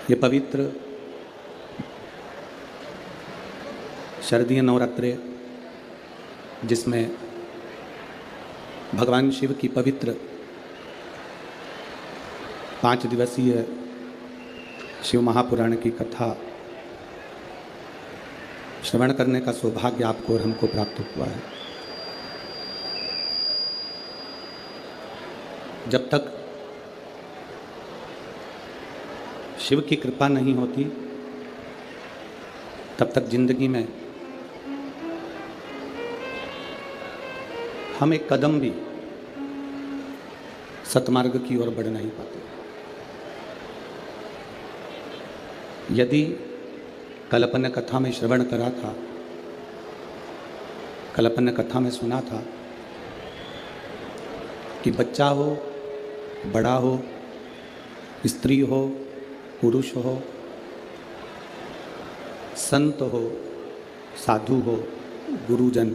ये पवित्र शारदीय नवरात्रे, जिसमें भगवान शिव की पवित्र 5 दिवसीय शिव महापुराण की कथा श्रवण करने का सौभाग्य आपको और हमको प्राप्त हुआ है। जब तक शिव की कृपा नहीं होती तब तक जिंदगी में हम एक कदम भी सतमार्ग की ओर बढ़ नहीं पाते। यदि कल अपन कथा में श्रवण करा था, कल अपन कथा में सुना था कि बच्चा हो, बड़ा हो, स्त्री हो, पुरुष हो, संत हो, साधु हो, गुरुजन,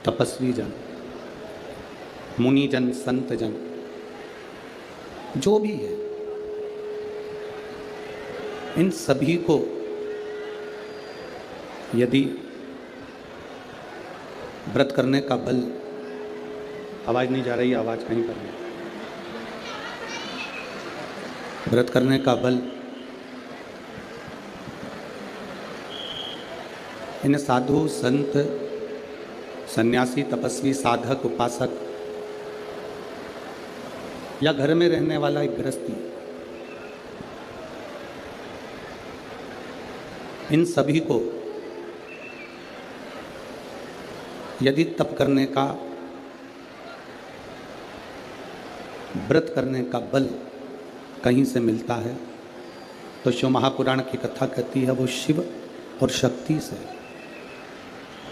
तपस्वी जन, मुनिजन, संत जन, जो भी है, इन सभी को यदि व्रत करने का बल, आवाज नहीं जा रही, आवाज कहीं पर नहीं, व्रत करने का बल इन साधु, संत, सन्यासी, तपस्वी, साधक, उपासक या घर में रहने वाला एक गृहस्थी, इन सभी को यदि तप करने का, व्रत करने का बल कहीं से मिलता है तो शिव महापुराण की कथा कहती है वो शिव और शक्ति से,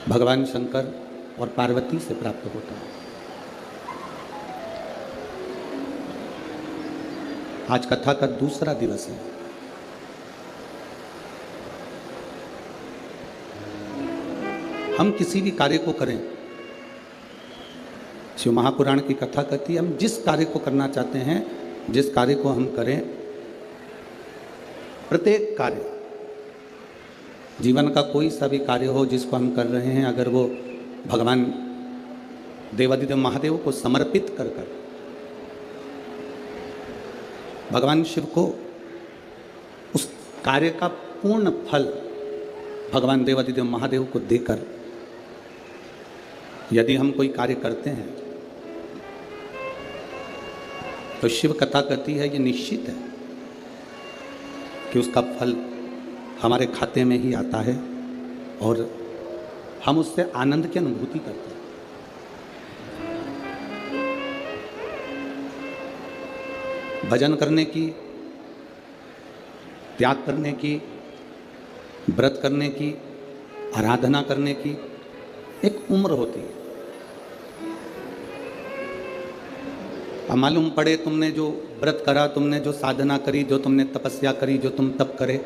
भगवान शंकर और पार्वती से प्राप्त होता है। आज कथा का दूसरा दिवस है। हम किसी भी कार्य को करें, शिव महापुराण की कथा कहती है हम जिस कार्य को करना चाहते हैं, जिस कार्य को हम करें, प्रत्येक कार्य, जीवन का कोई सा भी कार्य हो जिसको हम कर रहे हैं, अगर वो भगवान देवादिदेव महादेव को समर्पित कर कर, भगवान शिव को उस कार्य का पूर्ण फल भगवान देवादिदेव महादेव को देकर यदि हम कोई कार्य करते हैं तो शिव कथा कहती है ये निश्चित है कि उसका फल हमारे खाते में ही आता है और हम उससे आनंद की अनुभूति करते हैं। भजन करने की, त्याग करने की, व्रत करने की, आराधना करने की एक उम्र होती है। अब मालूम पड़े तुमने जो व्रत करा, तुमने जो साधना करी, जो तुमने तपस्या करी, जो तुम तप करे,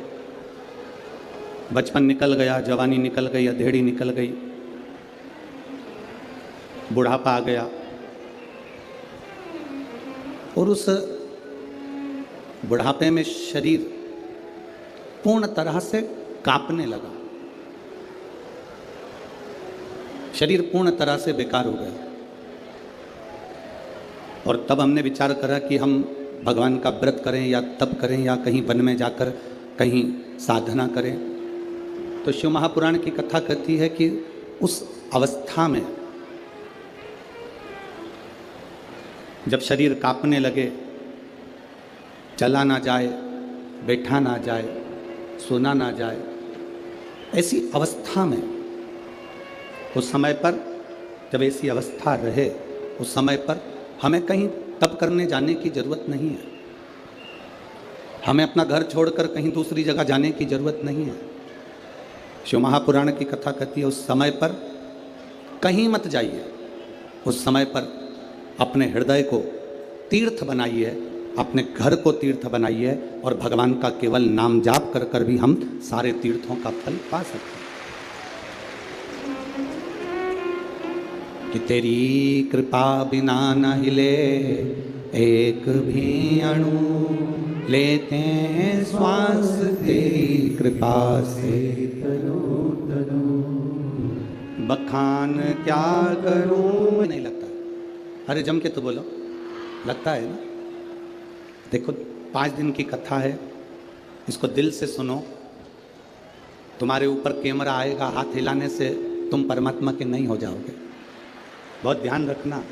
बचपन निकल गया, जवानी निकल गई, अधेड़ी निकल गई, बुढ़ापा आ गया और उस बुढ़ापे में शरीर पूर्ण तरह से कांपने लगा, शरीर पूर्ण तरह से बेकार हो गया। और तब हमने विचार करा कि हम भगवान का व्रत करें या तप करें या कहीं वन में जाकर कहीं साधना करें। तो शिव महापुराण की कथा कहती है कि उस अवस्था में जब शरीर कांपने लगे, चला ना जाए, बैठा ना जाए, सोना ना जाए, ऐसी अवस्था में, उस समय पर जब ऐसी अवस्था रहे, उस समय पर हमें कहीं तप करने जाने की ज़रूरत नहीं है, हमें अपना घर छोड़कर कहीं दूसरी जगह जाने की ज़रूरत नहीं है। शिव महापुराण की कथा कहती है उस समय पर कहीं मत जाइए, उस समय पर अपने हृदय को तीर्थ बनाइए, अपने घर को तीर्थ बनाइए और भगवान का केवल नाम जाप कर कर भी हम सारे तीर्थों का फल पा सकते हैं। कि तेरी कृपा बिना न हिले एक भी अणु, लेते हैं श्वास तेरी कृपा से। बखान क्या करूं, नहीं लगता? अरे जम के तो बोलो, लगता है ना? देखो 5 दिन की कथा है, इसको दिल से सुनो। तुम्हारे ऊपर कैमरा आएगा, हाथ हिलाने से तुम परमात्मा के नहीं हो जाओगे। बहुत ध्यान रखना,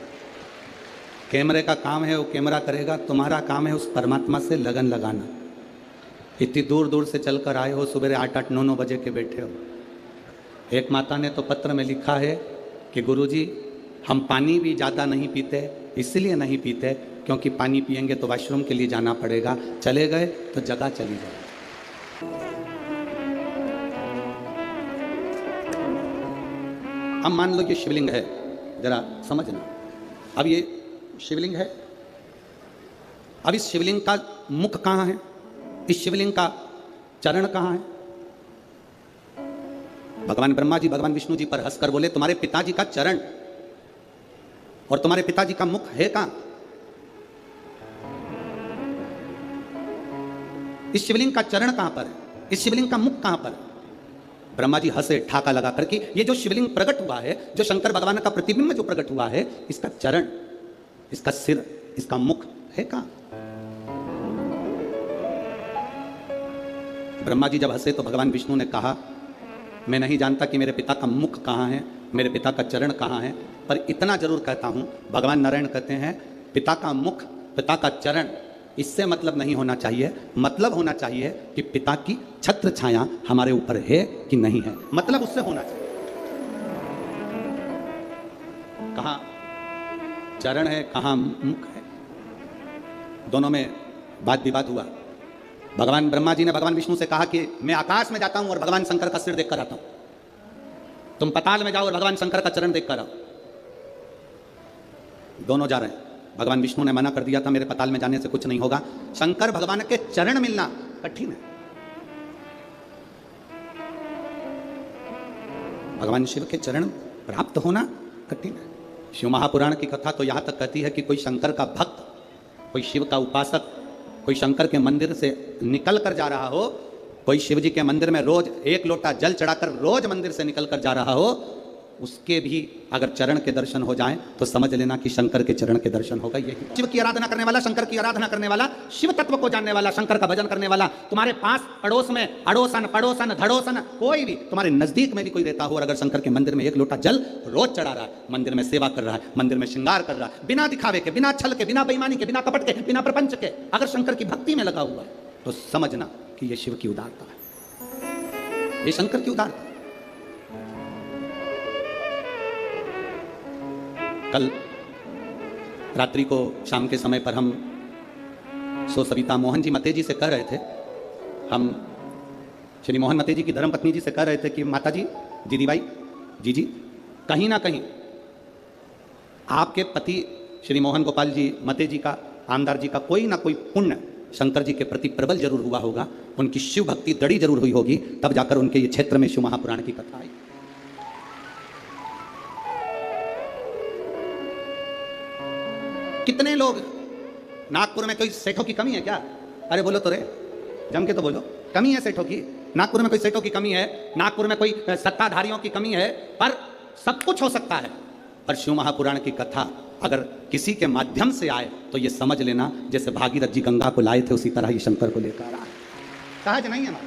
कैमरे का काम है वो कैमरा करेगा, तुम्हारा काम है उस परमात्मा से लगन लगाना। इतनी दूर दूर से चलकर आए हो, सुबह 8-8, 9-9 बजे के बैठे हो। एक माता ने तो पत्र में लिखा है कि गुरुजी हम पानी भी ज़्यादा नहीं पीते, इसलिए नहीं पीते क्योंकि पानी पिएंगे तो वॉशरूम के लिए जाना पड़ेगा, चले गए तो जगह चली जाए। अब मान लो ये शिवलिंग है, जरा समझना। अब ये शिवलिंग है, अब इस शिवलिंग का मुख कहाँ है, इस शिवलिंग का चरण कहाँ है? भगवान ब्रह्मा जी भगवान विष्णु जी पर हंसकर बोले तुम्हारे पिताजी का चरण और तुम्हारे पिताजी का मुख है कहां? इस शिवलिंग का चरण कहां पर है, इस शिवलिंग का मुख कहां पर है? ब्रह्मा जी हंसे ठाका लगा करके, ये जो शिवलिंग प्रकट हुआ है, जो शंकर भगवान का प्रतिबिंब जो प्रकट हुआ है, इसका चरण, इसका सिर, इसका मुख है कहां? ब्रह्मा जी जब हंसे तो भगवान विष्णु ने कहा मैं नहीं जानता कि मेरे पिता का मुख कहाँ है, मेरे पिता का चरण कहाँ है, पर इतना जरूर कहता हूँ, भगवान नारायण कहते हैं पिता का मुख, पिता का चरण, इससे मतलब नहीं होना चाहिए। मतलब होना चाहिए कि पिता की छत्र छाया हमारे ऊपर है कि नहीं है, मतलब उससे होना चाहिए। कहाँ चरण है, कहाँ मुख है, दोनों में वाद विवाद हुआ। भगवान ब्रह्मा जी ने भगवान विष्णु से कहा कि मैं आकाश में जाता हूं और भगवान शंकर का सिर देखकर आता हूं, तुम पताल में जाओ और भगवान शंकर का चरण देखकर आओ। दोनों जा रहे हैं। भगवान विष्णु ने मना कर दिया था मेरे पताल में जाने से कुछ नहीं होगा, शंकर भगवान के चरण मिलना कठिन है। भगवान शिव के चरण प्राप्त होना कठिन है। शिव महापुराण की कथा तो यहां तक कहती है कि कोई शंकर का भक्त, कोई शिव का उपासक, कोई शंकर के मंदिर से निकल कर जा रहा हो, कोई शिव जी के मंदिर में रोज 1 लोटा जल चढ़ाकर रोज मंदिर से निकल कर जा रहा हो, उसके भी अगर चरण के दर्शन हो जाएं तो समझ लेना कि शंकर के चरण के दर्शन होगा। यही शिव की आराधना करने वाला, शंकर की आराधना करने वाला, शिव तत्व को जानने वाला, शंकर का भजन करने वाला, तुम्हारे पास पड़ोस में अड़ोसन पड़ोसन धड़ोसन कोई भी तुम्हारे नजदीक में भी कोई रहता हो और अगर शंकर के मंदिर में 1 लोटा जल रोज चढ़ा रहा है, मंदिर में सेवा कर रहा है, मंदिर में श्रृंगार कर रहा है, बिना दिखावे के, बिना छल के, बिना बेईमानी के, बिना कपट के, बिना प्रपंच के, अगर शंकर की भक्ति में लगा हुआ है तो समझना कि यह शिव की उदारता है, ये शंकर की उदारता है। कल रात्रि को शाम के समय पर हम सविता मोहन जी मते जी से कह रहे थे, हम श्री मोहन मते जी की धर्मपत्नी जी से कह रहे थे कि माता जी, दीदी भाई, जी कहीं ना कहीं आपके पति श्री मोहन गोपाल जी मते जी का, आमदार जी का कोई ना कोई पुण्य शंकर जी के प्रति प्रबल जरूर हुआ होगा, उनकी शिव भक्ति दड़ी जरूर हुई होगी, तब जाकर उनके ये क्षेत्र में शिव महापुराण की कथा आई। कितने लोग, नागपुर में कोई सेठों की कमी है क्या? अरे बोलो तो रे, जम के तो बोलो, कमी है सेठों की? नागपुर में कोई सेठों की कमी है, नागपुर में कोई सत्ताधारियों की कमी है? पर सब कुछ हो सकता है। पर शिव महापुराण की कथा अगर किसी के माध्यम से आए तो ये समझ लेना जैसे भागीरथ जी गंगा को लाए थे उसी तरह ही शंकर को लेकर आए। सहज नहीं है ना।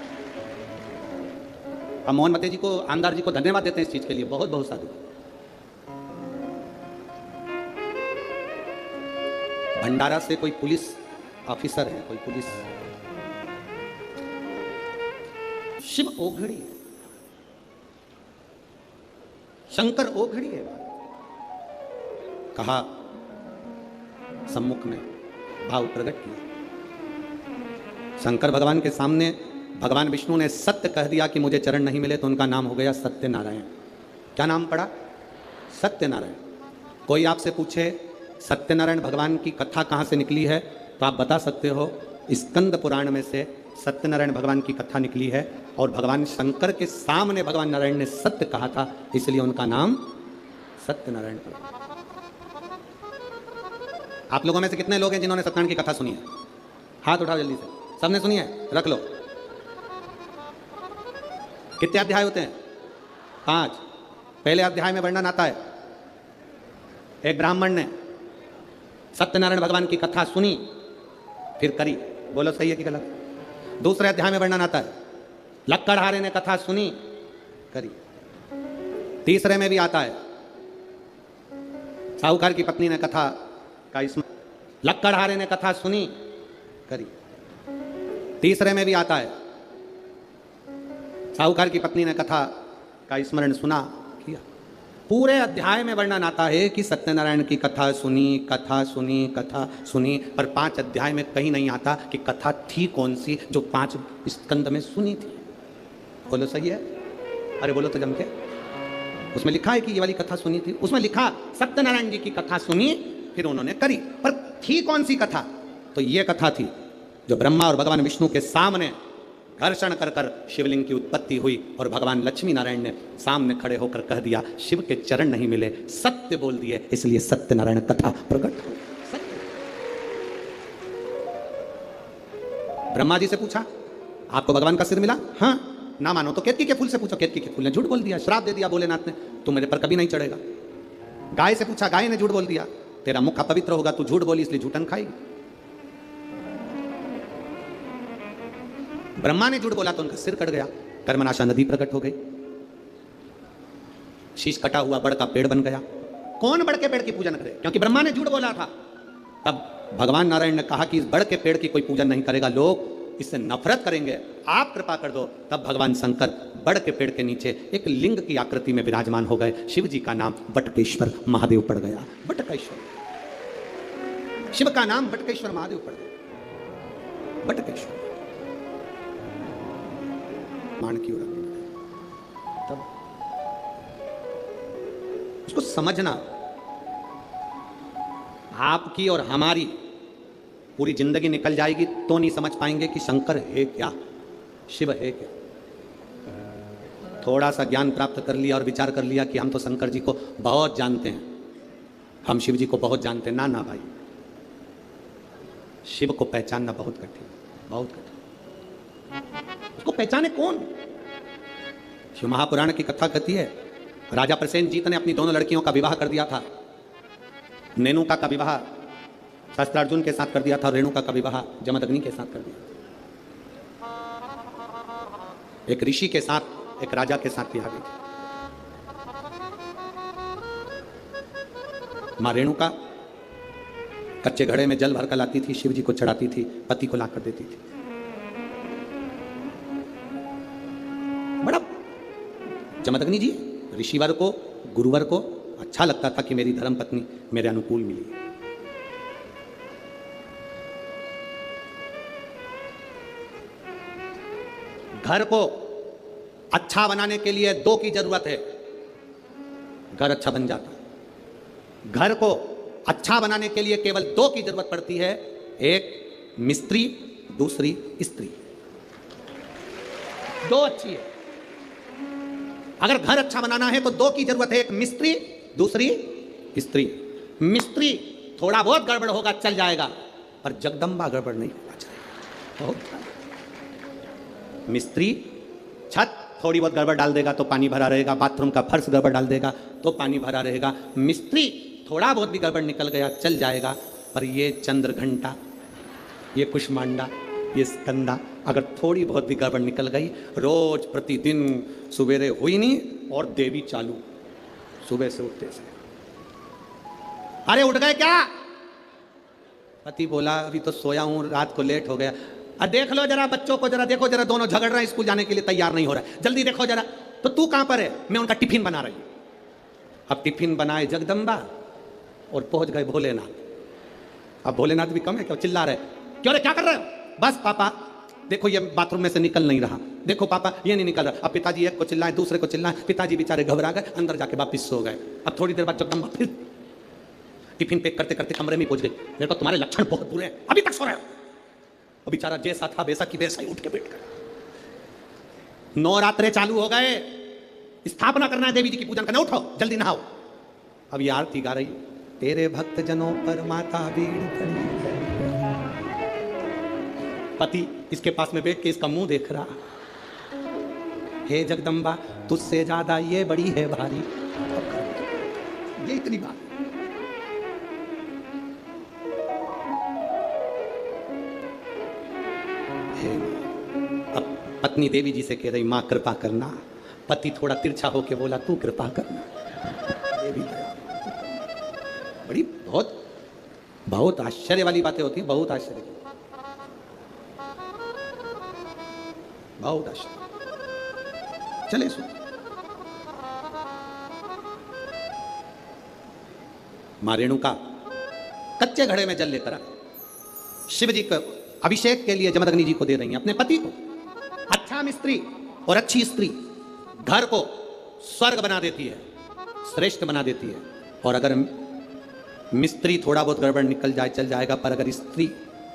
हम मोहन मते जी को, आमदार जी को धन्यवाद देते हैं इस चीज के लिए, बहुत बहुत साधु। भंडारा से कोई पुलिस ऑफिसर है, कोई पुलिस, शिव ओघड़ी है, शंकर ओघड़ी है। कहा, सम्मुख में भाव प्रकट किया। शंकर भगवान के सामने भगवान विष्णु ने सत्य कह दिया कि मुझे चरण नहीं मिले, तो उनका नाम हो गया सत्यनारायण। क्या नाम पड़ा? सत्यनारायण। कोई आपसे पूछे सत्यनारायण भगवान की कथा कहाँ से निकली है, तो आप बता सकते हो स्कंद पुराण में से सत्यनारायण भगवान की कथा निकली है, और भगवान शंकर के सामने भगवान नारायण ने सत्य कहा था, इसलिए उनका नाम सत्यनारायण पड़ा। आप लोगों में से कितने लोग हैं जिन्होंने सत्यनारायण की कथा सुनी है? हाथ उठाओ जल्दी से। सबने सुनी है? रख लो। कितने अध्याय होते हैं? 5। पहले अध्याय में वर्णन आता है, एक ब्राह्मण ने सत्यनारायण भगवान की कथा सुनी फिर करी। बोलो सही है कि गलत? दूसरे अध्याय में वर्णन आता है, लक्कड़हारे ने कथा सुनी करी। तीसरे में भी आता है, साहूकार की पत्नी ने कथा का इसमें, लक्कड़हारे ने कथा सुनी करी। तीसरे में भी आता है, साहूकार की पत्नी ने कथा का स्मरण सुना किया। पूरे अध्याय में वर्णन आता है कि सत्यनारायण की कथा सुनी, कथा सुनी, कथा सुनी, पर 5 अध्याय में कहीं नहीं आता कि कथा थी कौन सी जो 5 स्कंद में सुनी थी। बोलो सही है? अरे बोलो तो जम के। उसमें लिखा है कि ये वाली कथा सुनी थी, उसमें लिखा सत्यनारायण जी की कथा सुनी फिर उन्होंने करी, पर थी कौन सी कथा? तो ये कथा थी जो ब्रह्मा और भगवान विष्णु के सामने घर्षण कर कर शिवलिंग की उत्पत्ति हुई और भगवान लक्ष्मी नारायण ने सामने खड़े होकर कह दिया शिव के चरण नहीं मिले, सत्य बोल दिए, इसलिए सत्यनारायण कथा प्रकट हुई। ब्रह्मा जी से पूछा आपको भगवान का सिर मिला? हाँ। ना मानो तो केतकी के फूल से पूछो, केतकी के फूल ने झूठ बोल दिया, श्राप दे दिया भोलेनाथ ने, तू मेरे पर कभी नहीं चढ़ेगा। गाय से पूछा, गाय ने झूठ बोल दिया, तेरा मुख अपवित्र होगा, तू झूठ बोली इसलिए झूठन खाएगी। ब्रह्मा ने झूठ बोला तो उनका सिर कट गया, कर्मनाशा नदी प्रकट हो गई, शीश कटा हुआ बड़ का पेड़ बन गया। कौन बड़ के पेड़ की पूजन करे? क्योंकि ब्रह्मा ने झूठ बोला था। तब भगवान नारायण ने कहा कि इस बड़ के पेड़ की कोई पूजन नहीं करेगा, लोग इससे नफरत करेंगे, आप कृपा कर दो। तब भगवान शंकर बड़ के पेड़ के नीचे एक लिंग की आकृति में विराजमान हो गए। शिव जी का नाम बटकेश्वर महादेव पड़ गया। बटकेश्वर, शिव का नाम बटकेश्वर महादेव पड़ गया। बटकेश्वर मान की ओर तब उसको समझना। आपकी और हमारी पूरी जिंदगी निकल जाएगी तो नहीं समझ पाएंगे कि शंकर है क्या, शिव है क्या। थोड़ा सा ज्ञान प्राप्त कर लिया और विचार कर लिया कि हम तो शंकर जी को बहुत जानते हैं, हम शिव जी को बहुत जानते हैं। ना ना भाई, शिव को पहचानना बहुत कठिन, बहुत कठिन। उसको पहचाने कौन? शिव महापुराण की कथा कहती है, राजा प्रसेनजीत ने अपनी दोनों लड़कियों का विवाह कर दिया था। नेनुका का विवाह शस्त्रार्जुन के साथ कर दिया था और रेणुका का विवाह जमदग्नि के साथ कर दिया। एक ऋषि के साथ, एक राजा के साथ विवाह हुई। मां रेणुका कच्चे घड़े में जल भरकर लाती थी, शिव जी को चढ़ाती थी, पति को लाकर देती थी। बड़ा जमदग्नि जी ऋषिवर को, गुरुवर को अच्छा लगता था कि मेरी धर्म पत्नी मेरे अनुकूल मिली। घर को अच्छा बनाने के लिए 2 की जरूरत है, घर अच्छा बन जाता। घर को अच्छा बनाने के लिए केवल 2 की जरूरत पड़ती है, एक मिस्त्री, दूसरी स्त्री। 2 अच्छी है। अगर घर अच्छा बनाना है तो 2 की जरूरत है, एक मिस्त्री, दूसरी स्त्री। मिस्त्री थोड़ा बहुत गड़बड़ होगा चल जाएगा, पर जगदम्बा गड़बड़ नहीं होगा चाहिए। मिस्त्री छत थोड़ी बहुत गड़बड़ डाल देगा तो पानी भरा रहेगा, बाथरूम का फर्श गड़बड़ डाल देगा तो पानी भरा रहेगा। मिस्त्री थोड़ा बहुत भी गड़बड़ निकल गया चल जाएगा, पर ये चंद्र घंटा, ये कुष्मांडा, ये स्कंदा अगर थोड़ी बहुत भी गड़बड़ निकल गई, रोज प्रतिदिन सवेरे हुई नहीं और देवी चालू सुबह से उठते से। अरे उठ गए क्या? पति बोला अभी तो सोया हूं, रात को लेट हो गया। देख लो जरा बच्चों को, जरा देखो, जरा दोनों झगड़ रहे हैं, स्कूल जाने के लिए तैयार नहीं हो रहा है, जल्दी देखो जरा। तो तू कहां पर है? मैं उनका टिफिन बना रही हूं। अब टिफिन बनाए जगदम्बा और पहुंच गए भोलेनाथ। अब भोलेनाथ भी कम है क्या, चिल्ला रहे, क्यों रे क्या कर रहे हो? बस पापा देखो ये बाथरूम में से निकल नहीं रहा, देखो पापा ये नहीं निकल रहा। अब पिताजी एक को चिल्लाए, दूसरे को चिल्लाए, पिताजी बेचारे घबरा गए, अंदर जाके वापिस सो गए। अब थोड़ी देर बाद जगदम्बा फिर टिफिन पैक करते करते कमरे में पहुंच गई। मेरे को तुम्हारे लक्षण बहुत बुरे हैं, अभी तक सो रहे हो। अब बेचारा जैसा था वैसा की वैसा ही उठ के बैठ गया। नवरात्रे चालू हो गए, स्थापना करना है देवी जी की पूजन करना, उठो जल्दी नहाओ। अब ये आरती गा रही, तेरे भक्त जनों पर माता भीड़ खड़ी, पति इसके पास में बैठ के इसका मुंह देख रहा, हे जगदम्बा तुझसे ज्यादा ये बड़ी है भारी, ये इतनी बात। अब पत्नी देवी जी से कह रही मां कृपा करना, पति थोड़ा तिरछा होके बोला तू कृपा करना। देवी बड़ी बहुत बहुत आश्चर्य वाली बातें होती हैं, बहुत आश्चर्य की, बहुत आश्चर्य। चले सुन, मां रेणुका कच्चे घड़े में जल लेकर आ शिव जी को अभिषेक के लिए जमदग्नि जी को दे रही हैं, अपने पति को। अच्छा मिस्त्री और अच्छी स्त्री घर को स्वर्ग बना देती है, श्रेष्ठ बना देती है। और अगर मिस्त्री थोड़ा बहुत गड़बड़ निकल जाए चल जाएगा, पर अगर स्त्री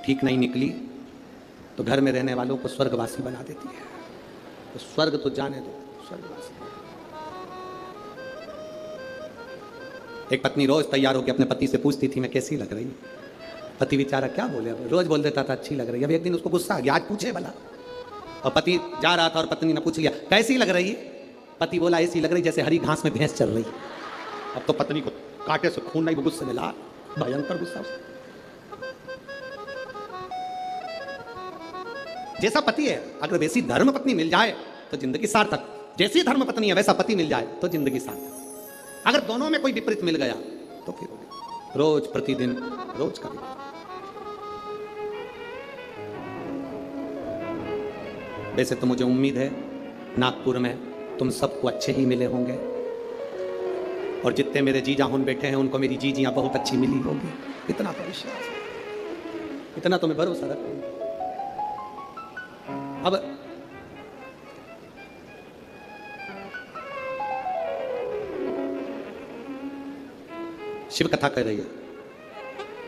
ठीक नहीं निकली तो घर में रहने वालों को स्वर्गवासी बना देती है। तो स्वर्ग तो जाने दो, स्वर्गवासी। एक पत्नी रोज तैयार होकर अपने पति से पूछती थी मैं कैसी लग रही हूं। पति बेचारा क्या बोले, रोज बोल देता था अच्छी लग रही है। अब एक दिन उसको गुस्सा आ गया, आज पूछे भला। और पति जा रहा था और पत्नी ने पूछ लिया कैसी लग रही है। पति बोला ऐसी लग रही जैसे हरी घास में भैंस चल रही। अब तो पत्नी को कांटे से खून नहीं, वो गुस्से में ला, भयंकर गुस्सा। जैसा पति है अगर वैसी धर्म पत्नी मिल जाए तो जिंदगी सार्थक, जैसी धर्म पत्नी है वैसा पति मिल जाए तो जिंदगी सार्थक। अगर दोनों में कोई विपरीत मिल गया तो फिर रोज प्रतिदिन रोज का। वैसे तो मुझे उम्मीद है नागपुर में तुम सबको अच्छे ही मिले होंगे, और जितने मेरे जीजा हुन बैठे हैं उनको मेरी जीजियां बहुत अच्छी मिली होगी। इतना तो विश्वास है, इतना तो मैं भरोसा रखता हूं। अब शिव कथा कह रही है।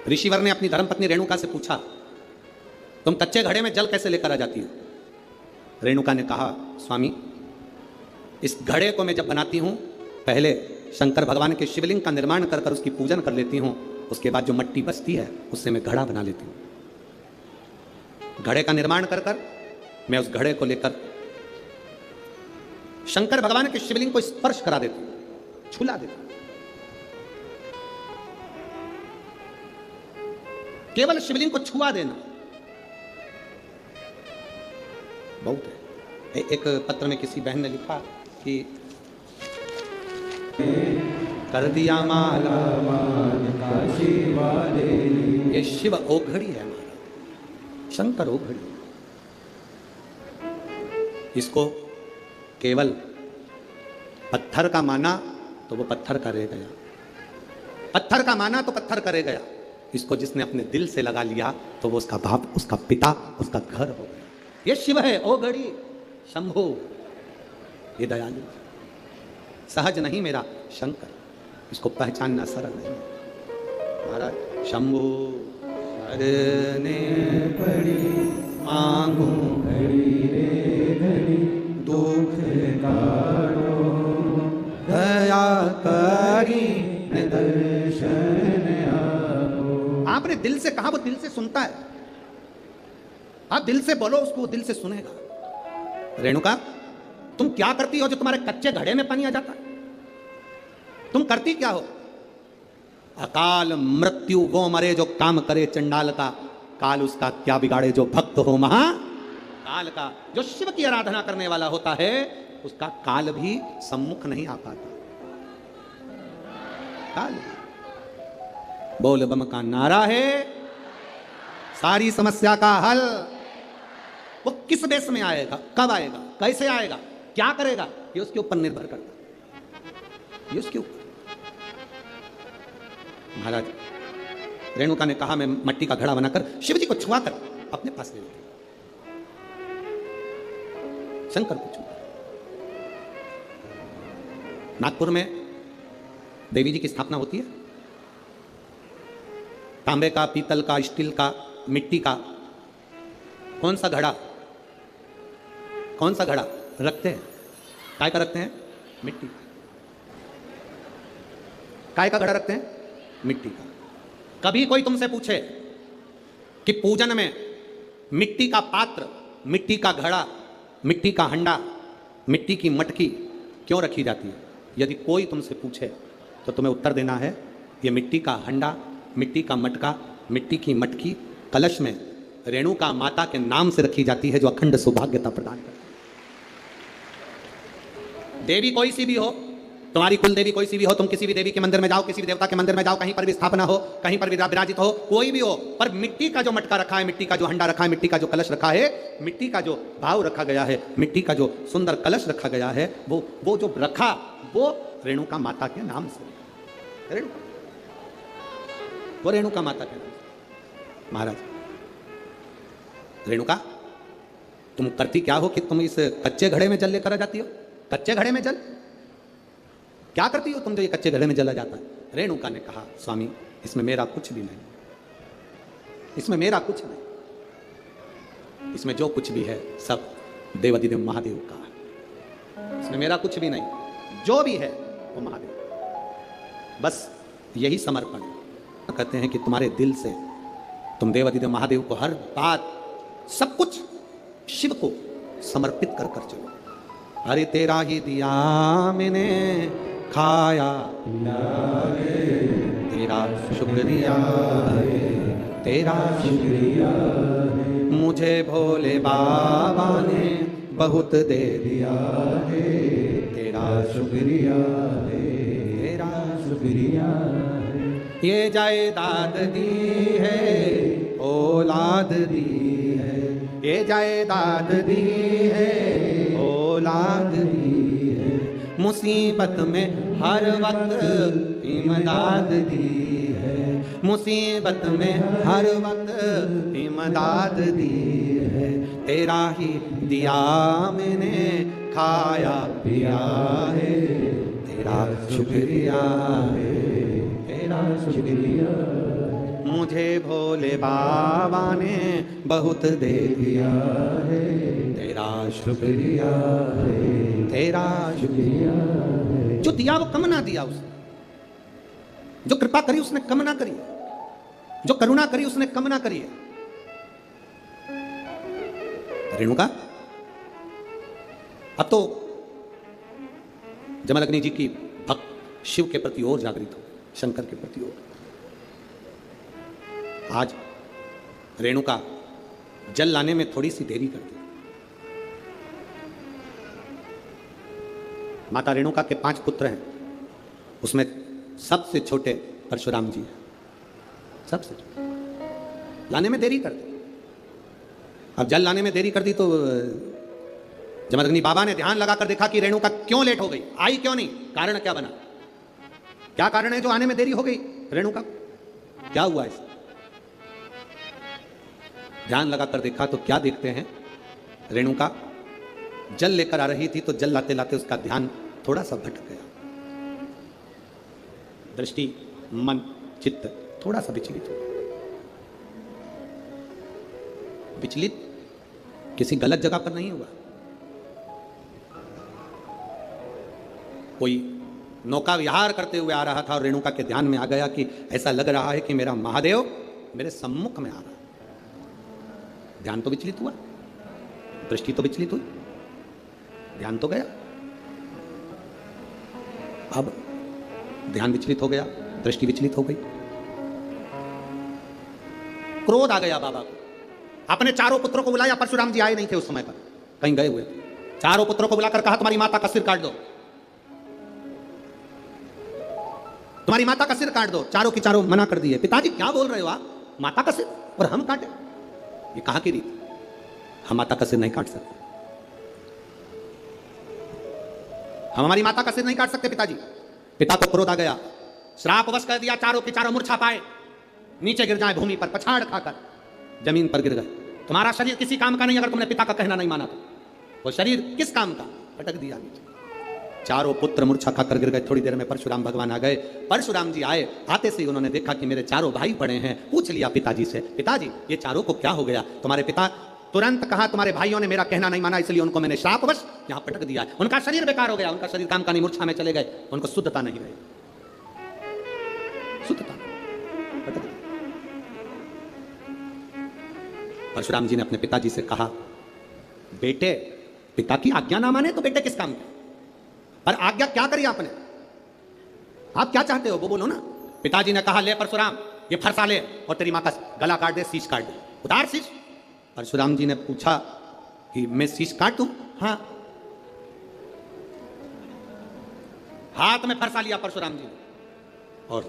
ऋषिवर ने अपनी धर्मपत्नी रेणुका से पूछा तुम कच्चे घड़े में जल कैसे लेकर आ जाती हो। रेणुका ने कहा स्वामी इस घड़े को मैं जब बनाती हूं पहले शंकर भगवान के शिवलिंग का निर्माण कर कर उसकी पूजन कर लेती हूं, उसके बाद जो मिट्टी बचती है उससे मैं घड़ा बना लेती हूं। घड़े का निर्माण कर कर मैं उस घड़े को लेकर शंकर भगवान के शिवलिंग को स्पर्श करा देती हूं, छुला देती हूं। केवल शिवलिंग को छुआ देना बहुत है। एक पत्र में किसी बहन ने लिखा कि कर दिया माला ये शिव ओघड़ी है हमारा, शंकर ओघड़ी। इसको केवल पत्थर का माना तो वो पत्थर का रह गया, पत्थर का माना तो पत्थर का रह गया। इसको जिसने अपने दिल से लगा लिया तो वो उसका बाप, उसका पिता, उसका घर हो गया। ये शिव है ओघड़ी शंभु, ये दयालु सहज नहीं मेरा शंकर, इसको पहचानना सरल नहीं। महाराज शंभु शरने पड़ी मांगू घड़ी रे घड़ी दुख काटो दया करी दर्शन आपो। आपने दिल से कहा, वो दिल से सुनता है। आप दिल से बोलो उसको, वो दिल से सुनेगा। रेणुका तुम क्या करती हो जो तुम्हारे कच्चे घड़े में पानी आ जाता है? तुम करती क्या हो? अकाल मृत्यु वो मरे जो काम करे चंडाल का, काल उसका क्या बिगाड़े जो भक्त हो महा काल का। जो शिव की आराधना करने वाला होता है उसका काल भी सम्मुख नहीं आ पाता। काल बोल बम का नारा है सारी समस्या का हल। वो किस बेस में आएगा, कब आएगा, कैसे आएगा, क्या करेगा, ये उसके ऊपर निर्भर करता है, ये उसके ऊपर। महाराज रेणुका ने कहा मैं मट्टी का घड़ा बनाकर शिव जी को छुआकर अपने पास ले लेती, शंकर को छुआ। नागपुर में देवी जी की स्थापना होती है। तांबे का, पीतल का, स्टील का, मिट्टी का कौन सा घड़ा, कौन सा घड़ा रखते हैं? काय का रखते हैं? मिट्टी का। काय का घड़ा रखते हैं? मिट्टी का। कभी कोई तुमसे पूछे कि पूजन में मिट्टी का पात्र, मिट्टी का घड़ा, मिट्टी का हंडा, मिट्टी की मटकी क्यों रखी जाती है? यदि कोई तुमसे पूछे तो तुम्हें उत्तर देना है, ये मिट्टी का हंडा, मिट्टी का मटका, मिट्टी की मटकी कलश में रेणुका माता के नाम से रखी जाती है, जो अखंड सौभाग्यता प्रदान करती है। देवी कोई सी भी हो, तुम्हारी कुल देवी कोई सी भी हो, तुम किसी भी देवी के मंदिर में जाओ, किसी भी देवता के मंदिर में जाओ, कहीं पर भी स्थापना हो, कहीं पर भी विराजित हो, कोई भी हो, पर मिट्टी का जो मटका रखा है, मिट्टी का जो हंडा रखा है, मिट्टी का जो कलश रखा है, मिट्टी का जो भाव रखा गया है, मिट्टी का जो सुंदर कलश रखा गया है, वो जो रखा, वो रेणुका माता के नाम से। रेणुका, वो रेणुका माता के नाम से। महाराज, रेणुका, तुम करती क्या हो कि तुम इस कच्चे घड़े में जल लेकर आ जाती हो? कच्चे घड़े में जल क्या करती हो तुम जो ये कच्चे घड़े में जला जाता है? रेणुका ने कहा, स्वामी, इसमें मेरा कुछ भी नहीं, इसमें मेरा कुछ नहीं, इसमें जो कुछ भी है सब देवाधिदेव महादेव का है, इसमें मेरा कुछ भी नहीं, जो भी है वो महादेव, बस यही समर्पण है। कहते हैं कि तुम्हारे दिल से तुम देवाधिदेव महादेव को हर बात, सब कुछ शिव को समर्पित कर कर चलो। अरे तेरा ही दिया मैंने खाया, तेरा शुक्रिया है, तेरा शुक्रिया है, मुझे भोले बाबा ने बहुत दे दिया है, तेरा शुक्रिया है, तेरा शुक्रिया है। ये जायदाद दी है, औलाद दी है, ये जायदाद दी है, औलाद दी है, मुसीबत में हर वक्त इमदाद दी है, मुसीबत में हर वक्त इमदाद दी है, तेरा ही दिया मैंने खाया पिया है, तेरा शुक्रिया है, तेरा शुक्रिया, मुझे भोले बाबा ने बहुत दे दिया है, तेरा शुक्रिया है, तेरा शुक्रिया है। जो दिया वो कम ना दिया उसने, जो कृपा करी उसने कम ना करी, जो करुणा करी उसने कम ना करी। रेणुका अब तो जमदग्नि जी की भक्त शिव के प्रति और जागृत हो, शंकर के प्रति और। आज रेणुका जल लाने में थोड़ी सी देरी करती। माता रेणुका के 5 पुत्र हैं, उसमें सबसे छोटे परशुराम जी हैं, सबसे लाने में देरी कर दी। अब जल लाने में देरी कर दी तो जमदग्नि बाबा ने ध्यान लगाकर देखा कि रेणुका क्यों लेट हो गई, आई क्यों नहीं, कारण क्या बना, क्या कारण है जो आने में देरी हो गई रेणुका, क्या हुआ इसे? ध्यान लगाकर देखा तो क्या देखते हैं, रेणुका जल लेकर आ रही थी तो जल लाते लाते उसका ध्यान थोड़ा सा भटक गया, दृष्टि, मन, चित्त थोड़ा सा विचलित हो। विचलित किसी गलत जगह पर नहीं हुआ, कोई नौका विहार करते हुए आ रहा था और रेणुका के ध्यान में आ गया कि ऐसा लग रहा है कि मेरा महादेव मेरे सम्मुख में आ रहा है। ध्यान तो विचलित हुआ, दृष्टि तो विचलित हुई, ध्यान तो गया। अब ध्यान विचलित हो गया, दृष्टि विचलित हो गई, क्रोध आ गया बाबा को। अपने चारों पुत्रों को बुलाया, परशुराम जी आए नहीं थे उस समय पर, कहीं गए हुए। चारों पुत्रों को बुलाकर कहा तुम्हारी माता का सिर काट दो, तुम्हारी माता का सिर काट दो। चारों की चारों मना कर दिए। पिताजी क्या बोल रहे हो आप, माता का सिर और हम काटे, ये कहां की रीत, हम माता का सिर नहीं काट सकते, हम हमारी माता का सिर नहीं काट सकते पिताजी। पिता को क्रोध आ गया, श्राप वश कर दिया, चारों के चारों मूर्छा पाए, नीचे गिर जाए भूमि पर, पछाड़ खाकर जमीन पर गिर गए। तुम्हारा शरीर किसी काम का नहीं अगर तुमने पिता का कहना नहीं माना तो, वो शरीर किस काम का, पटक दिया नीचे। चारों पुत्र मूर्छा खाकर गिर गए। थोड़ी देर में परशुराम भगवान आ गए। परशुराम जी आए, आते से ही उन्होंने देखा कि मेरे चारों भाई पड़े हैं। पूछ लिया पिताजी से, पिताजी ये चारों को क्या हो गया? तुम्हारे पिता तुरंत कहा तुम्हारे भाइयों ने मेरा कहना नहीं माना, इसलिए उनको मैंने श्रापवश यहाँ पटक दिया, उनका शरीर बेकार हो गया, उनका शरीर काम का नहीं, मूर्छा में चले गए, उनको शुद्धता नहीं रही, शुद्धता पटक दिया। परशुराम जी ने अपने पिताजी से कहा, बेटे पिता की आज्ञा ना माने तो बेटे किस काम के, पर आज्ञा क्या करी आपने, आप क्या चाहते हो वो बोलो ना। पिताजी ने कहा, ले परशुराम ये फरसा ले और तेरी माँ का गला काट दे, शीश काट दे, उतार शीश। परशुराम जी ने पूछा कि मैं शीश काट दूं? हाँ। हाथ में फरसा लिया परशुराम जी ने, और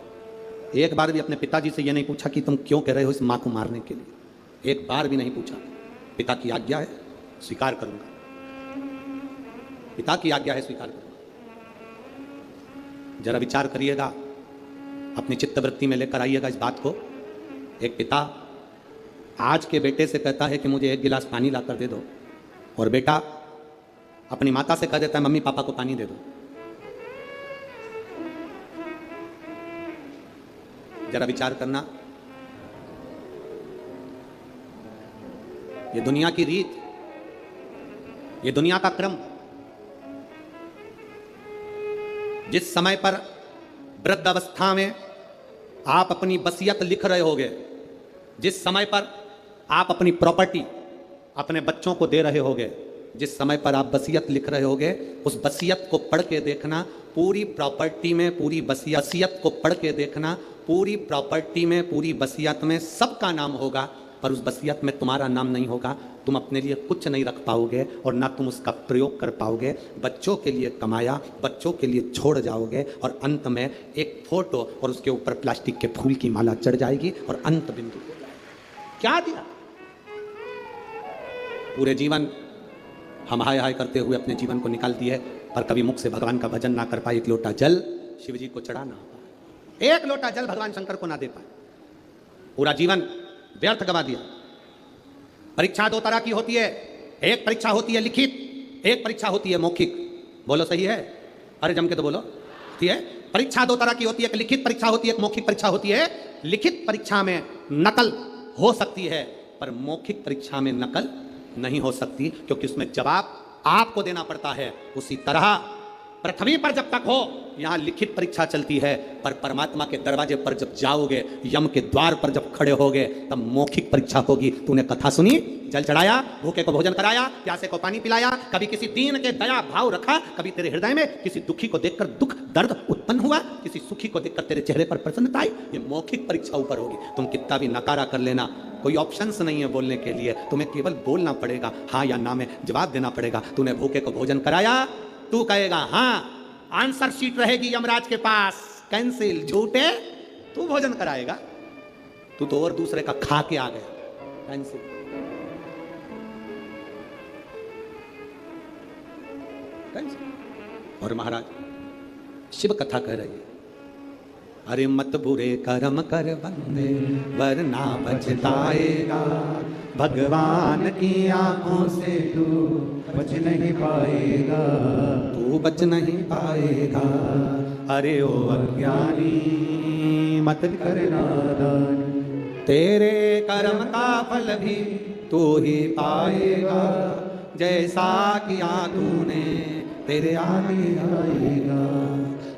एक बार भी अपने पिताजी से यह नहीं पूछा कि तुम क्यों कह रहे हो इस मां को मारने के लिए, एक बार भी नहीं पूछा। पिता की आज्ञा है स्वीकार करूंगा, पिता की आज्ञा है स्वीकार करूंगा। जरा विचार करिएगा, अपनी चित्तवृत्ति में लेकर आइएगा इस बात को। एक पिता आज के बेटे से कहता है कि मुझे एक गिलास पानी लाकर दे दो, और बेटा अपनी माता से कह देता है मम्मी पापा को पानी दे दो। जरा विचार करना, ये दुनिया की रीत, ये दुनिया का क्रम, जिस समय पर वृद्ध अवस्था में आप अपनी वसीयत लिख रहे होगे, जिस समय पर आप अपनी प्रॉपर्टी अपने बच्चों को दे रहे होगे, जिस समय पर आप वसीयत लिख रहे होगे, उस वसीयत को पढ़ के देखना, पूरी प्रॉपर्टी में पूरी वसीयत को पढ़ के देखना, पूरी प्रॉपर्टी में पूरी वसीयत में सबका नाम होगा, पर उस वसीयत में तुम्हारा नाम नहीं होगा। तुम अपने लिए कुछ नहीं रख पाओगे और ना तुम उसका प्रयोग कर पाओगे। बच्चों के लिए कमाया, बच्चों के लिए छोड़ जाओगे, और अंत में एक फोटो और उसके ऊपर प्लास्टिक के फूल की माला चढ़ जाएगी और अंत बिंदु हो जाएगा। क्या दिया? पूरे जीवन हम हाय हाय करते हुए अपने जीवन को निकाल दिए, पर कभी मुख से भगवान का भजन ना कर पाए। एक लोटा जल शिव जी को चढ़ा ना पाए, एक लोटा जल भगवान शंकर को ना दे पाए, पूरा जीवन व्यर्थ गवा दिया। परीक्षा दो तरह की होती है, एक परीक्षा होती है लिखित, एक परीक्षा होती है मौखिक। बोलो सही है? अरे जम के तो बोलो, ठीक है? परीक्षा दो तरह की होती है, एक लिखित परीक्षा होती है, एक मौखिक परीक्षा होती है। लिखित परीक्षा में नकल हो सकती है, पर मौखिक परीक्षा में नकल नहीं हो सकती, क्योंकि उसमें जवाब आपको देना पड़ता है। उसी तरह पृथ्वी पर जब तक हो यहां लिखित परीक्षा चलती है, पर परमात्मा के दरवाजे पर जब जाओगे, यम के द्वार पर जब खड़े होगे, तब मौखिक परीक्षा होगी। तूने कथा सुनी, जल चढ़ाया, भूखे को भोजन कराया, प्यासे को पानी पिलाया, कभी किसी दीन के दया भाव रखा, कभी तेरे हृदय में किसी दुखी को देखकर दुख दर्द उत्पन्न हुआ, किसी सुखी को देखकर तेरे चेहरे पर प्रसन्नता आई, ये मौखिक परीक्षा ऊपर होगी। तुम कितना भी नकारा कर लेना, कोई ऑप्शंस नहीं है बोलने के लिए, तुम्हें केवल बोलना पड़ेगा, हाँ या ना में जवाब देना पड़ेगा। तूने भूखे को भोजन कराया, तू कहेगा हाँ, आंसर शीट रहेगी यमराज के पास, कैंसिल। झूठे, तू भोजन कराएगा, तू तो और दूसरे का खा के आ गया, कैंसिल। और महाराज शिव कथा कह रही है, अरे मत बुरे कर्म कर बंदे वरना पछताएगा, भगवान की आंखों से तू बच नहीं पाएगा, तू बच नहीं पाएगा। अरे ओ अज्ञानी मत करना दान, तेरे कर्म का फल भी तू ही पाएगा, जैसा किया तूने तेरे आगे आएगा।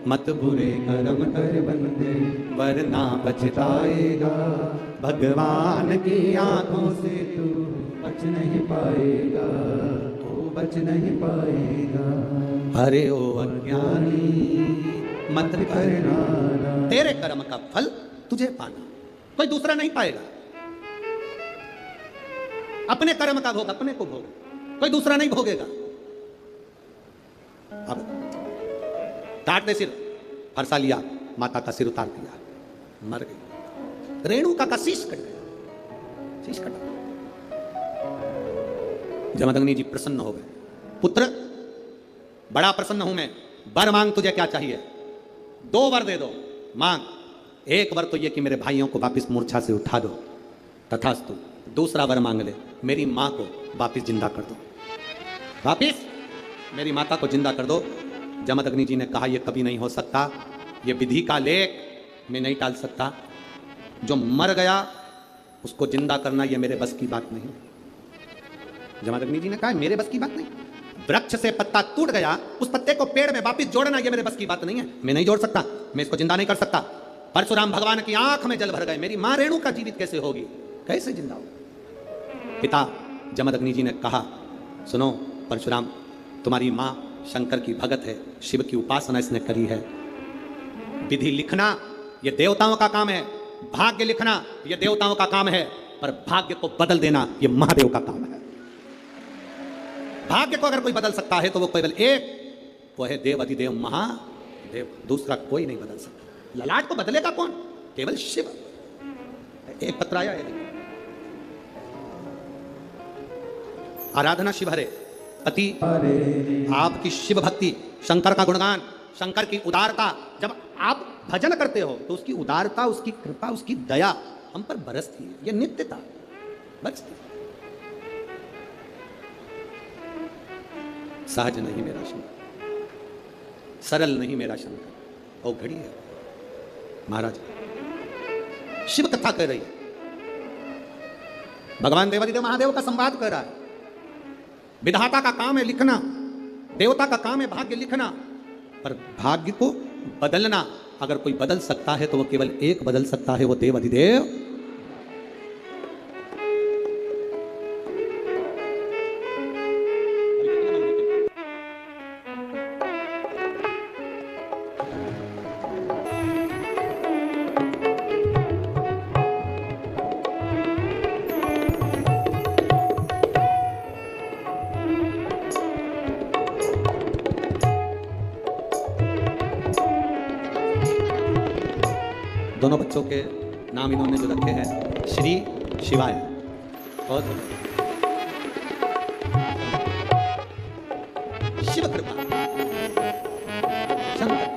मत बुरे कर्म कर बंदे वरना पछताएगा, भगवान की आंखों से तू बच नहीं पाएगा, तू बच नहीं पाएगा। अरे ओ अज्ञानी मत करना, तेरे कर्म का फल तुझे पाना, कोई दूसरा नहीं पाएगा। अपने कर्म का भोग अपने को भोग, कोई दूसरा नहीं भोगेगा। अब काट सिर, फरसा लिया, माता का सिर उतार दिया, मर गई। रेणुका का शीश कट गया, शीश कटा। जमदग्नि जी प्रसन्न हो गए, पुत्र बड़ा प्रसन्न हूं मैं, वर मांग, तुझे क्या चाहिए? 2 वर दे दो, मांग। एक वर तो ये कि मेरे भाइयों को वापिस मूर्छा से उठा दो, तथास्तु। दूसरा वर मांग ले, मेरी मां को वापिस जिंदा कर दो, वापिस मेरी माता को जिंदा कर दो। जमदग्नि जी ने कहा यह कभी नहीं हो सकता, यह विधि का लेख मैं नहीं टाल सकता। जो मर गया उसको जिंदा करना यह मेरे बस की बात नहीं। जमदग्नि जी ने कहा मेरे बस की बात नहीं। वृक्ष से पत्ता टूट गया, उस पत्ते को पेड़ में वापस जोड़ना यह मेरे बस की बात नहीं है, मैं नहीं जोड़ सकता, मैं इसको जिंदा नहीं कर सकता। परशुराम भगवान की आंख में जल भर गए, मेरी मां रेणुका जीवित कैसे होगी, कैसे जिंदा होगी? पिता जमदग्नि जी ने कहा, सुनो परशुराम, तुम्हारी माँ शंकर की भगत है, शिव की उपासना इसने करी है। विधि लिखना ये देवताओं का काम है, भाग्य लिखना ये देवताओं का काम है, पर भाग्य को बदल देना ये महादेव का काम है। भाग्य को अगर कोई बदल सकता है तो वो केवल एक, वो है देव अधिदेव महादेव, दूसरा कोई नहीं बदल सकता। ललाट को बदलेगा कौन? केवल शिव। एक पत्र आया है, आराधना शिव हरे, अति आपकी शिव भक्ति, शंकर का गुणगान, शंकर की उदारता, जब आप भजन करते हो तो उसकी उदारता, उसकी कृपा, उसकी दया हम पर बरसती है। यह नित्यता बरसती है। सहज नहीं मेरा शंकर, सरल नहीं मेरा शंकर, और घड़ी है। महाराज शिव कथा कर रही है, भगवान देवादिदेव महादेव का संवाद कर रहा है। विधाता का काम है लिखना, देवता का काम है भाग्य लिखना, पर भाग्य को बदलना अगर कोई बदल सकता है तो वो केवल एक बदल सकता है, वो देव अधिदेव। दोनों बच्चों के नाम इन्होंने जो रखे हैं, श्री शिवाय। बहुत शिव कृपा, शंकर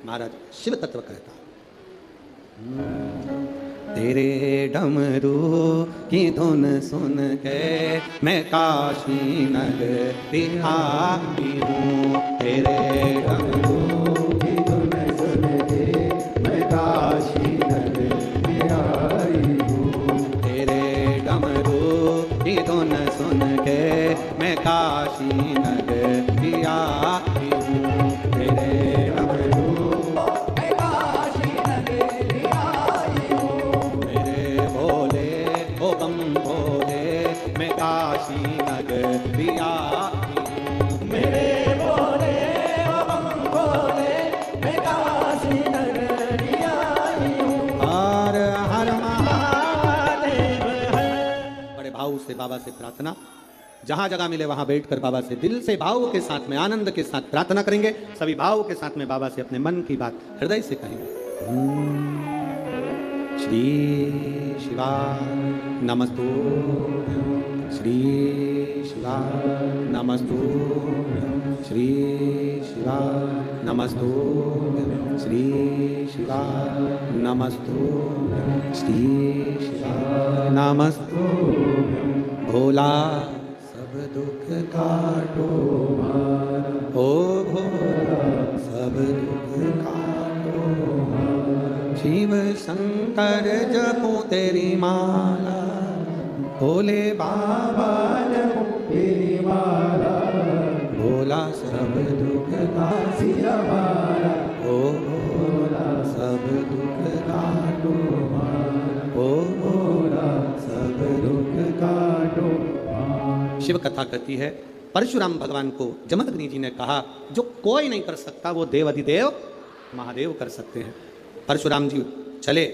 महाराज शिव तत्व कहता, तेरे डमरू की धुन सुन के मैं काशी नगरी आई हूँ। तेरे डमरू की धुन सुन के मैं काशी नगरी आई हूँ। तेरे डमरू की धुन सुन के मैं काशी नगरी आई हूँ। तेरे डमरू मैं काशी नगरी आई हूँ। मेरे भोले ओ बम भोले मैं काशी नगरी आई हूँ। मेरे भोले ओ बम भोले मैं काशी नगरी आई हूँ। हर हर महादेव है। बड़े भाव से बाबा से प्रार्थना, जहां जगह मिले वहां बैठकर बाबा से दिल से भाव के साथ में आनंद के साथ प्रार्थना करेंगे। सभी भाव के साथ में बाबा से अपने मन की बात हृदय से कहेंगे। श्री शिवाय नमस्तुभ्यं, श्री शिवाय नमस्तुभ्यं, श्री शिवाय नमस्तुभ्यं, श्री शिवाय नमस्तुभ्यं, श्री शिवाय नमस्तुभ्यं। भोला सब दुख काटो मारा, ओ भोला सब दुख काटो मारा। शिव शंकर जपो तेरी माला, भोले बाबा जपो तेरी माला। भोला सब दुख कासी हमारा, ओ भोला सब दुख काटो मारा, ओ भोला सब दुख काटो। शिव कथा कहती है, परशुराम भगवान को जमदग्नि जी ने कहा, जो कोई नहीं कर सकता वो देव अधिदेव महादेव कर सकते हैं। परशुराम जी चले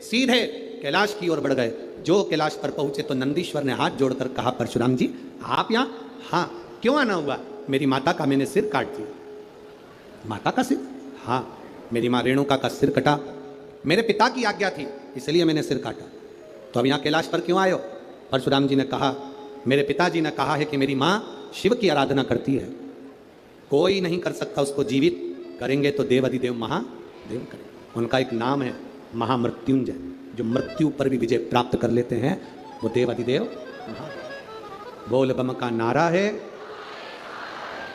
सीधे कैलाश की ओर बढ़ गए। जो कैलाश पर पहुंचे तो नंदीश्वर ने हाथ जोड़कर कहा, परशुराम जी आप यहाँ? हाँ, क्यों आना हुआ? मेरी माता का मैंने सिर काट दिया। माता का सिर? हाँ, मेरी माँ रेणुका का सिर कटा, मेरे पिता की आज्ञा थी इसलिए मैंने सिर काटा। तो अब यहाँ कैलाश पर क्यों आए हो? परशुराम जी ने कहा, मेरे पिताजी ने कहा है कि मेरी माँ शिव की आराधना करती है, कोई नहीं कर सकता उसको जीवित, करेंगे तो देव अधिदेव महादेव करेंगे। उनका एक नाम है महामृत्युंजय, जो मृत्यु पर भी विजय प्राप्त कर लेते हैं, वो देव अधिदेव महादेव। बोल बम का नारा है,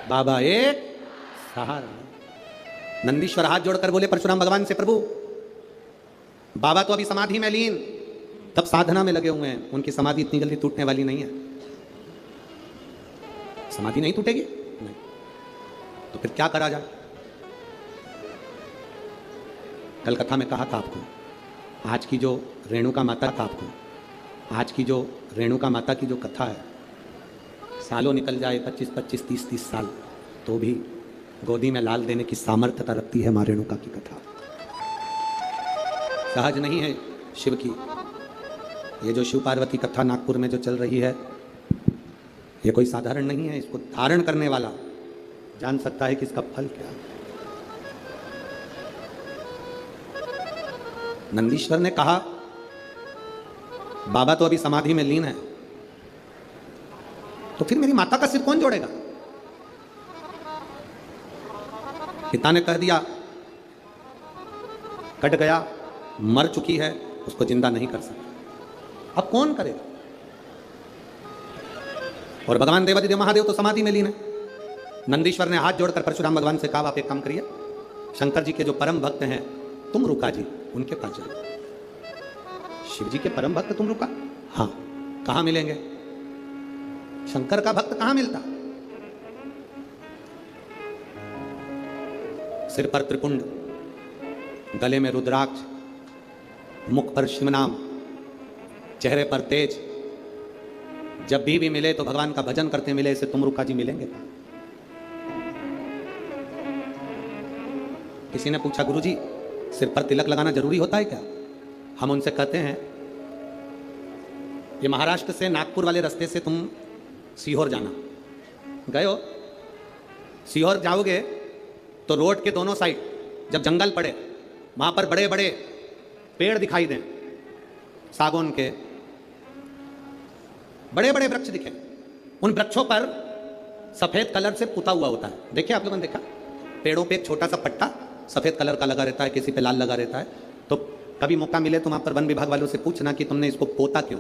बाबा एक सहारा। नंदीश्वर हाथ जोड़कर बोले परशुराम भगवान से, प्रभु बाबा तो अभी समाधि में लीन, तब साधना में लगे हुए हैं, उनकी समाधि इतनी जल्दी टूटने वाली नहीं है। समाधि नहीं टूटेगी? नहीं। तो फिर क्या करा जाए? कल कथा में कहा था आपको, आज की जो रेणुका माता था आपको, आज की जो रेणुका माता की जो कथा है, सालों निकल जाए 25-25, 30-30 साल, तो भी गोदी में लाल देने की सामर्थ्यता रखती है माँ रेणुका की कथा। सहज नहीं है शिव की। ये जो शिव पार्वती कथा नागपुर में जो चल रही है, ये कोई साधारण नहीं है। इसको धारण करने वाला जान सकता है कि इसका फल क्या है। नंदीश्वर ने कहा, बाबा तो अभी समाधि में लीन है, तो फिर मेरी माता का सिर कौन जोड़ेगा? पिता ने कह दिया, कट गया, मर चुकी है, उसको जिंदा नहीं कर सकता, अब कौन करेगा? और भगवान देवादिदेव महादेव तो समाधि में लीन है। नंदीश्वर ने हाथ जोड़कर परशुराम भगवान से कहा, आप एक काम करिए, शंकर जी के जो परम भक्त हैं तुम रुका जी, उनके पास जाओ। शिव जी के परम भक्त तुम रुका? हाँ। कहां मिलेंगे? शंकर का भक्त कहां मिलता? सिर पर त्रिपुंड, गले में रुद्राक्ष, मुख पर शिव नाम, चेहरे पर तेज, जब भी मिले तो भगवान का भजन करते मिले, इसे तुम रुका जी मिलेंगे कहां? किसी ने पूछा, गुरुजी सिर पर तिलक लगाना जरूरी होता है क्या? हम उनसे कहते हैं, ये महाराष्ट्र से नागपुर वाले रास्ते से तुम सीहोर जाना, गए हो? सीहोर जाओगे तो रोड के दोनों साइड जब जंगल पड़े, वहां पर बड़े बड़े पेड़ दिखाई दें, सागौन के बड़े बड़े वृक्ष दिखे, उन वृक्षों पर सफेद कलर से पुता हुआ होता है। देखिए आप लोगों ने देखा, पेड़ों पे एक छोटा सा पट्टा सफेद कलर का लगा रहता है, किसी पे लाल लगा रहता है। तो कभी मौका मिले तो वहां पर वन विभाग वालों से पूछना कि तुमने इसको पोता क्यों,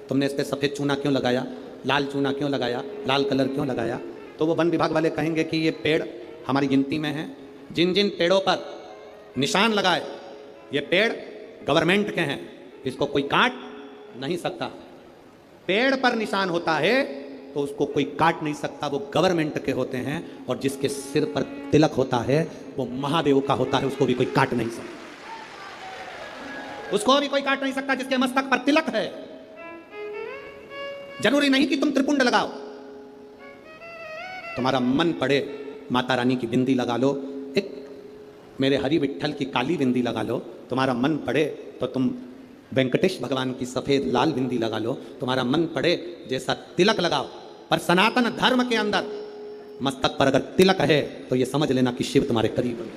तुमने इस पर सफेद चूना क्यों लगाया, लाल चूना क्यों लगाया, लाल कलर क्यों लगाया? तो वो वन विभाग वाले कहेंगे कि ये पेड़ हमारी गिनती में है, जिन जिन पेड़ों पर निशान लगाए ये पेड़ गवर्नमेंट के हैं, इसको कोई काट नहीं सकता। पेड़ पर निशान होता है तो उसको कोई काट नहीं सकता, वो गवर्नमेंट के होते हैं। और जिसके सिर पर तिलक होता है वो महादेव का होता है, उसको भी कोई काट नहीं सकता, उसको भी कोई काट नहीं सकता जिसके मस्तक पर तिलक है। जरूरी नहीं कि तुम त्रिपुंड लगाओ, तुम्हारा मन पड़े माता रानी की बिंदी लगा लो, एक मेरे हरि विठ्ठल की काली बिंदी लगा लो, तुम्हारा मन पड़े तो तुम वेंकटेश भगवान की सफेद लाल बिंदी लगा लो, तुम्हारा मन पड़े जैसा तिलक लगाओ। पर सनातन धर्म के अंदर मस्तक पर अगर तिलक है तो यह समझ लेना कि शिव तुम्हारे करीब है,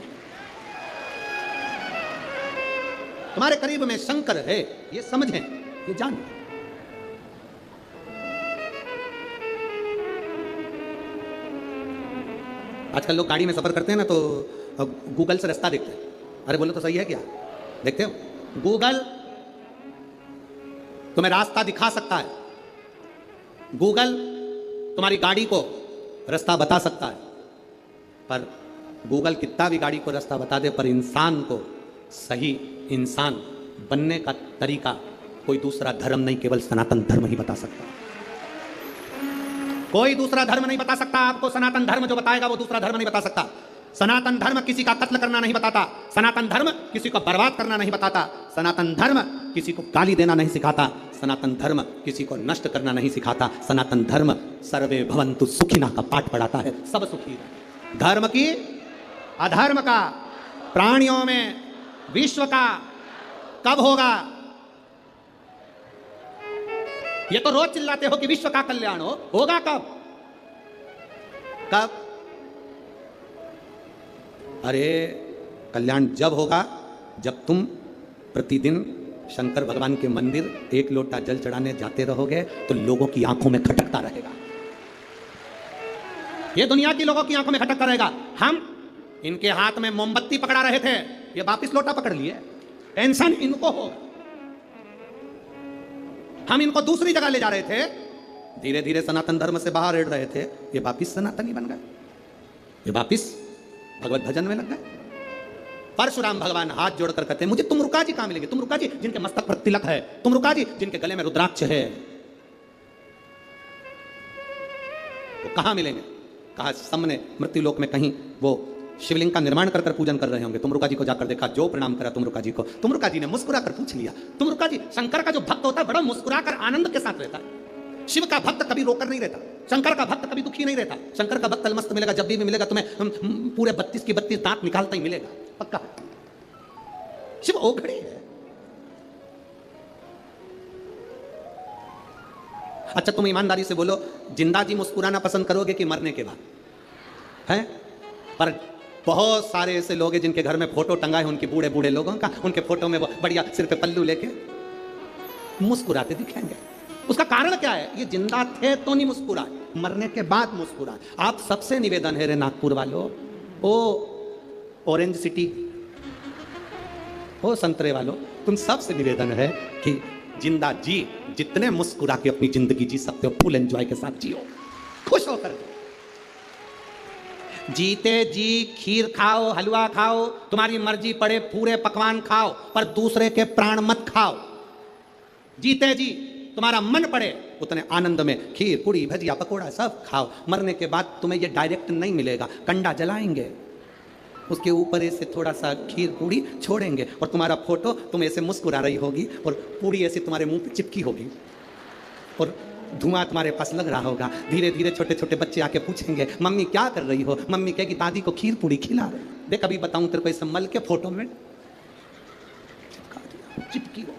तुम्हारे करीब में शंकर है, ये समझें, ये जान। आजकल लोग गाड़ी में सफर करते हैं ना, तो गूगल से रास्ता देखते हैं। अरे बोलो तो सही है क्या? देखते हो, गूगल तुम्हें रास्ता दिखा सकता है, गूगल तुम्हारी गाड़ी को रास्ता बता सकता है, पर गूगल कितना भी गाड़ी को रास्ता बता दे, पर इंसान को सही इंसान बनने का तरीका कोई दूसरा धर्म नहीं, केवल सनातन धर्म ही बता सकता है। कोई दूसरा धर्म नहीं बता सकता आपको। सनातन धर्म जो बताएगा वो दूसरा धर्म नहीं बता सकता। सनातन धर्म किसी का कत्ल करना नहीं बताता, सनातन धर्म किसी को बर्बाद करना नहीं बताता, सनातन धर्म किसी को गाली देना नहीं सिखाता, सनातन धर्म किसी को नष्ट करना नहीं सिखाता। सनातन धर्म सर्वे भवन्तु सुखिनः का पाठ पढ़ाता है, सब सुखी रहे। धर्म की, अधर्म का, प्राणियों में विश्व का कब होगा? ये तो रोज चिल्लाते हो कि विश्व का कल्याण होगा कब? कब? अरे कल्याण जब होगा जब तुम प्रतिदिन शंकर भगवान के मंदिर एक लोटा जल चढ़ाने जाते रहोगे तो लोगों की आंखों में खटकता रहेगा, ये दुनिया की लोगों की आंखों में खटकता रहेगा। हम इनके हाथ में मोमबत्ती पकड़ा रहे थे, ये वापिस लोटा पकड़ लिए, टेंशन इनको हो। हम इनको दूसरी जगह ले जा रहे थे, धीरे धीरे सनातन धर्म से बाहर हिड़ रहे थे, ये वापिस सनातनी बन गए, ये वापिस भगवत भजन में लग गए। परशुराम भगवान हाथ जोड़कर कहते हैं, मुझे तुम रुका जी कहां मिलेंगे? तुम रुका जी जिनके मस्तक पर तिलक है, तुम रुका जी जिनके गले में रुद्राक्ष है, वो कहां मिलेंगे? कहा सामने मृत्युलोक में कहीं वो शिवलिंग का निर्माण कर पूजन कर रहे होंगे। तुमरुका जी को जाकर देखा, जो प्रणाम करा तुमरुका जी को। तुमरुका जी ने मुस्कुरा कर पूछ लिया। तुमरुका जी, शंकर का जो भक्त होता है बड़ा मुस्कुरा कर आनंद के साथ रहता है। शिव का भक्त कभी रोकर नहीं रहता, शंकर का भक्त कभी दुखी नहीं रहता। शंकर का भक्त अलमस्त मिलेगा, जब भी मिलेगा तुम्हें पूरे 32 की 32 दांत निकालता ही मिलेगा, पक्का। शिव ओघड़े है। अच्छा तुम ईमानदारी से बोलो, जिंदा जी मुस्कुराना पसंद करोगे कि मरने के बाद? हैं? पर बहुत सारे ऐसे लोग हैं जिनके घर में फोटो टंगा है उनके बूढ़े बूढ़े लोगों का, उनके फोटो में बढ़िया सिर पे पल्लू लेके मुस्कुराते दिखेंगे। उसका कारण क्या है? ये जिंदा थे तो नहीं मुस्कुराए, मरने के बाद मुस्कुराए। आप सबसे निवेदन है रे नागपुर वालों, ओ ऑरेंज सिटी, ओ संतरे वालों, तुम सबसे निवेदन है कि जिंदा जी जितने मुस्कुरा के अपनी जिंदगी जी सकते हो, फुल एंजॉय के साथ जियो, खुश होकर। जीते जी खीर खाओ, हलवा खाओ, तुम्हारी मर्जी पड़े पूरे पकवान खाओ, पर दूसरे के प्राण मत खाओ। जीते जी तुम्हारा मन पड़े उतने आनंद में खीर पूड़ी भजिया पकोड़ा सब खाओ। मरने के बाद तुम्हें ये डायरेक्ट नहीं मिलेगा, कंडा जलाएंगे, उसके ऊपर ऐसे थोड़ा सा खीर पूड़ी छोड़ेंगे और तुम्हारा फोटो, तुम ऐसे मुस्कुरा रही होगी और पूड़ी ऐसे तुम्हारे मुंह पे चिपकी होगी और धुआं तुम्हारे पास लग रहा होगा। धीरे धीरे छोटे छोटे बच्चे आके पूछेंगे, मम्मी क्या कर रही हो? मम्मी कहेगी दादी को खीर पूड़ी खिला रहे। देख अभी बताऊं तेरे को, ऐसे मल के फोटो में चिपकी हो।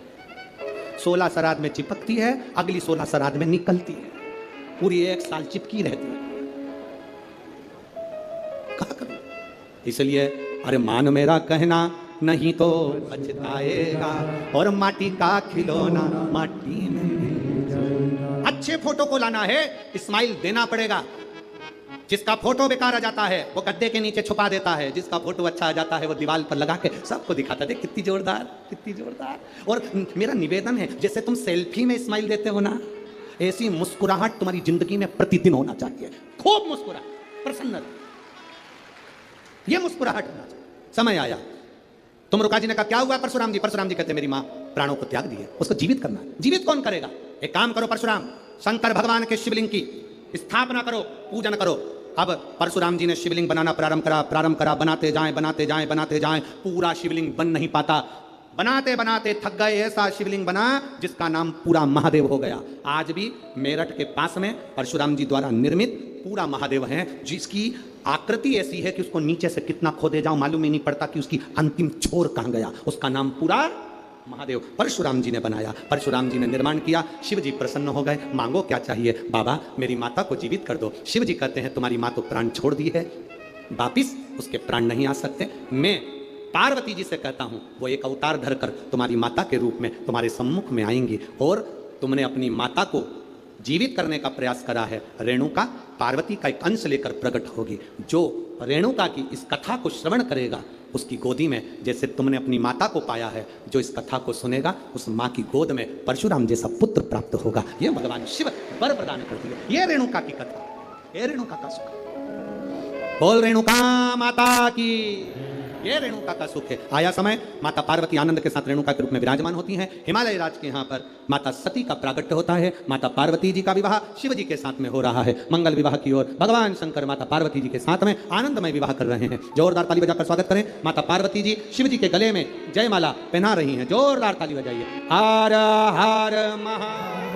16 श्राद्ध में चिपकती है, अगली 16 श्राद्ध में निकलती है, पूरी 1 साल चिपकी रहती है। क्या करूं? इसलिए अरे मान मेरा कहना, नहीं तो पछताएगा, और माटी का खिलौना माटी में। अच्छे फोटो को लाना है, स्माइल देना पड़ेगा। जिसका फोटो बेकार आ जाता है वो गद्दे के नीचे छुपा देता है, जिसका फोटो अच्छा आ जाता है वो दीवार पर लगा के सबको दिखाता है, देख कितनी जोरदार, कितनी जोरदार। और मेरा निवेदन है, जैसे तुम सेल्फी में स्माइल देते हो ना, ऐसी मुस्कुराहट तुम्हारी जिंदगी में प्रतिदिन होना चाहिए। खूब मुस्कुरा, प्रसन्न, ये मुस्कुराहट होना चाहिए। समय आया, तुमरुका जी ने कहा क्या हुआ परशुराम जी? परशुराम जी कहते मेरी मां प्राणों को त्याग दिए, उसको जीवित करना। जीवित कौन करेगा? एक काम करो परशुराम, शंकर भगवान के शिवलिंग की स्थापना करो, पूजन करो। अब परशुराम जी ने शिवलिंग बनाना प्रारंभ करा। बनाते जाएं, पूरा शिवलिंग बन नहीं पाता। बनाते बनाते थक गए, ऐसा शिवलिंग बना जिसका नाम पूरा महादेव हो गया। आज भी मेरठ के पास में परशुराम जी द्वारा निर्मित पूरा महादेव है, जिसकी आकृति ऐसी है कि उसको नीचे से कितना खोदे जाओ मालूम ही नहीं पड़ता कि उसकी अंतिम छोर कहां गया। उसका नाम पूरा महादेव परशुराम जी ने बनाया, परशुराम जी ने निर्माण किया। शिव जी प्रसन्न हो गए, मांगो क्या चाहिए? बाबा मेरी माता को जीवित कर दो। शिव जी कहते हैं तुम्हारी मां तो प्राण छोड़ दी है, वापिस उसके प्राण नहीं आ सकते। मैं पार्वती जी से कहता हूं वो एक अवतार धरकर तुम्हारी माता के रूप में तुम्हारे सम्मुख में आएंगी, और तुमने अपनी माता को जीवित करने का प्रयास करा है। रेणुका पार्वती का एक अंश लेकर प्रकट होगी। जो रेणुका की इस कथा को श्रवण करेगा उसकी गोदी में जैसे तुमने अपनी माता को पाया है, जो इस कथा को सुनेगा उस माँ की गोद में परशुराम जैसा पुत्र प्राप्त होगा। ये भगवान शिव वर प्रदान करती है। ये रेणुका की कथा, ये रेणुका का सुख। बोल रेणुका माता की, ये रेणुका का सुख है। आया समय, माता पार्वती आनंद के साथ रेणुका के रूप में विराजमान होती हैं। हिमालय राज के यहाँ पर माता सती का प्रागट्य होता है। माता पार्वती जी का विवाह शिव जी के साथ में हो रहा है। मंगल विवाह की ओर भगवान शंकर माता पार्वती जी के साथ में आनंदमय विवाह कर रहे हैं। जोरदार ताली बजाकर स्वागत करें। माता पार्वती जी शिव जी के गले में जयमाला पहना रही हैं। जोरदार ताली बजाइए। हर हर महा